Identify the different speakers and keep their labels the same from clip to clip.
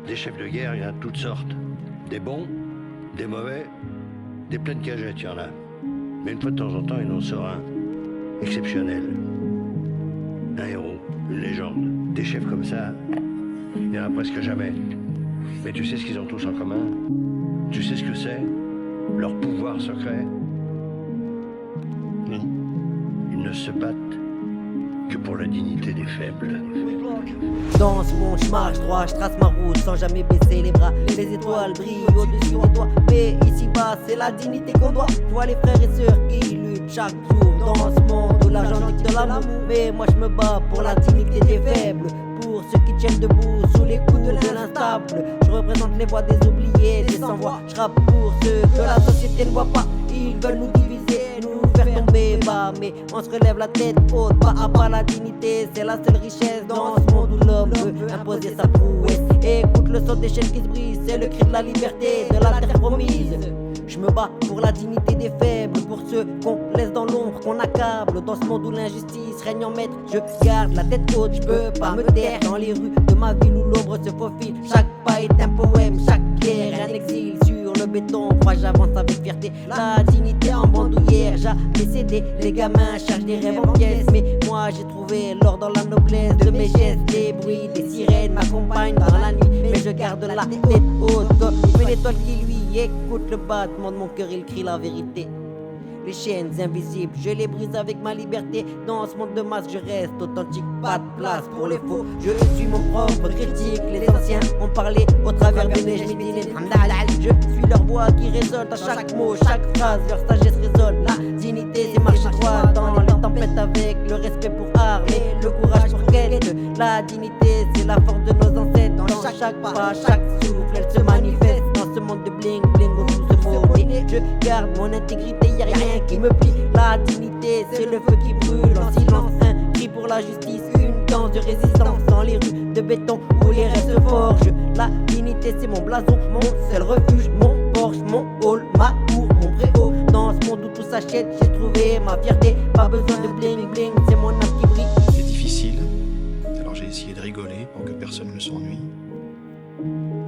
Speaker 1: Des chefs de guerre, il y en a de toutes sortes. Des bons, des mauvais, des pleines cagettes, il y en a. Mais une fois de temps en temps, il en sort un exceptionnel. Un héros, une légende. Des chefs comme ça, il n'y en a presque jamais. Mais tu sais ce qu'ils ont tous en commun? Tu sais ce que c'est? Leur pouvoir secret?
Speaker 2: Non.
Speaker 1: Ils ne se battent que pour la dignité des faibles.
Speaker 3: Dans ce monde, je marche droit, je trace ma route sans jamais baisser les bras. Les étoiles brillent au-dessus de toi, mais ici-bas, c'est la dignité qu'on doit. Je vois les frères et sœurs qui luttent chaque jour dans ce monde où l'argent dicte l'amour. Mais moi, je me bats pour la dignité des faibles, pour ceux qui tiennent debout sous les coups de l'instable. Je représente les voix des oubliés, des sans-voix. Je rappe pour ceux que la société ne voit pas. Ils veulent nous diviser, nous faire tomber bas, mais on se relève la tête haute, pas à pas. La dignité, c'est la seule richesse dans ce monde où l'homme veut imposer sa prouesse. Écoute le son des chaînes qui se brisent, c'est le cri de la liberté, de la terre promise. Je me bats pour la dignité des faibles, pour ceux qu'on laisse dans l'ombre, qu'on accable. Dans ce monde où l'injustice règne en maître, je garde la tête haute, je peux pas me taire. Dans les rues de ma ville où l'ombre se faufile, chaque pas est un poème, chaque pierre est un exil. Sur le béton, moi j'avance avec fierté. La dignité en bandoulière, jamais cédé. Les gamins cherchent des rêves en pièces, mais moi j'ai trouvé l'or dans la noblesse de mes gestes. Les bruits des sirènes m'accompagnent dans la nuit, mais je garde la tête haute comme une étoile qui lui écoute le battement de mon cœur, il crie la vérité. Les chaînes invisibles, je les brise avec ma liberté. Dans ce monde de masse, je reste authentique, pas de place pour les faux. Je suis mon propre critique, les anciens ont parlé au travers de mes médines. Je suis leur voix qui résonne à chaque mot, chaque phrase, leur sagesse résonne. La dignité, c'est marcher droit dans les tempêtes avec le respect pour armer, le courage pour quête. La dignité, c'est la force de nos ancêtres. Dans chaque pas, chaque souffle, elle se manifeste. Dans ce monde de bling bling où tout se mot, je garde mon intégrité, y'a rien qui me plie. La dignité, c'est le feu qui brûle en silence. Un cri pour la justice, une danse de résistance dans les rues de béton où les rêves se forgent. La dignité, c'est mon blason, mon seul refuge, mon Porsche, mon hall, ma cour, mon préau. Dans ce monde où tout s'achète, j'ai trouvé ma fierté. Pas besoin de bling bling, c'est mon âme qui brille.
Speaker 2: C'est difficile, alors j'ai essayé de rigoler pour que personne ne s'ennuie.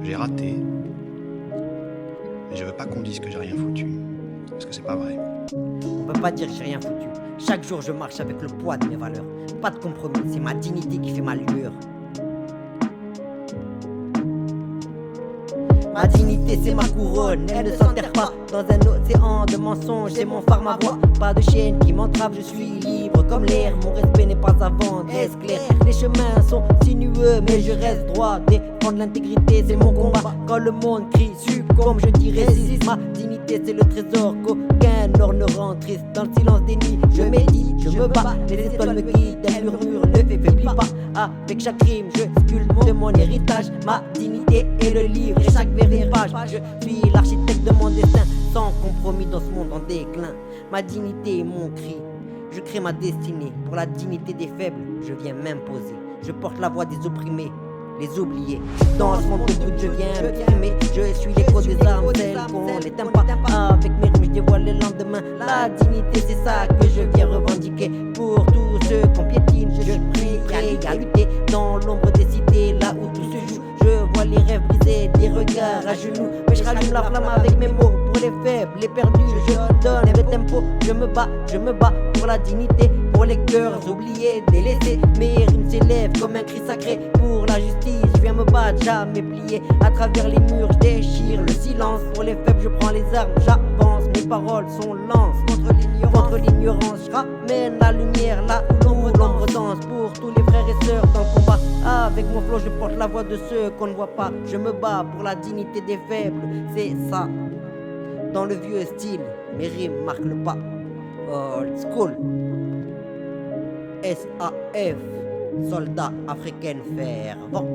Speaker 2: J'ai raté, mais je veux pas qu'on dise que j'ai rien foutu, parce que c'est pas vrai.
Speaker 3: On peut pas dire que j'ai rien foutu. Chaque jour je marche avec le poids de mes valeurs. Pas de compromis, c'est ma dignité qui fait ma lueur. Ma dignité c'est ma couronne, elle ne s'enterre pas dans un océan de mensonges, c'est mon phare, ma voix. Pas de chaîne qui m'entrave, je suis libre comme l'air. Mon respect n'est pas à vendre, est-ce clair? Les chemins sont sinueux mais je reste droit. Défendre l'intégrité c'est mon combat. Quand le monde crie succombe, je dis résiste. Ma dignité c'est le trésor qu'aucun or ne rend triste. Dans le silence des nuits, je médite, je me bats. Les étoiles me guident, un murmure ne faiblit pas. Avec chaque rime, je sculpte mon héritage. Ma dignité est le livre et chaque page. Je suis l'architecte de mon destin, sans compromis dans ce monde en déclin. Ma dignité est mon cri, je crée ma destinée. Pour la dignité des faibles, je viens m'imposer. Je porte la voix des opprimés, les oubliés. Dans ce monde de brut, je viens m'exprimer. Je suis l'écho des armes, celles qu'on n'éteint pas. Avec mes rimes, je dévoile le lendemain. La dignité, c'est ça que je viens revendiquer. Pour tous ceux qu'on piétine, je prie à lutter dans l'ombre des cités, là où tout se joue. Je vois les rêves brisés, des regards à genoux. Mais je rallume la flamme avec mes mots. Pour les faibles, les perdus, je donne le tempo. Je me bats pour la dignité. Pour les cœurs oubliés, délaissés. Mes rimes s'élèvent comme un cri sacré. Pour la justice, je viens me battre, jamais plié. À travers les murs, je déchire le silence. Pour les faibles, je prends les armes, j'avance. Mes paroles sont lances contre l'ignorance. Je ramène la lumière là où l'ombre danse. Pour tous les frères et sœurs dans le combat. Avec mon flow, je porte la voix de ceux qu'on ne voit pas. Je me bats pour la dignité des faibles, c'est ça. Dans le vieux style, mes rimes marquent le pas. Old school. SAF, soldat africain fervent.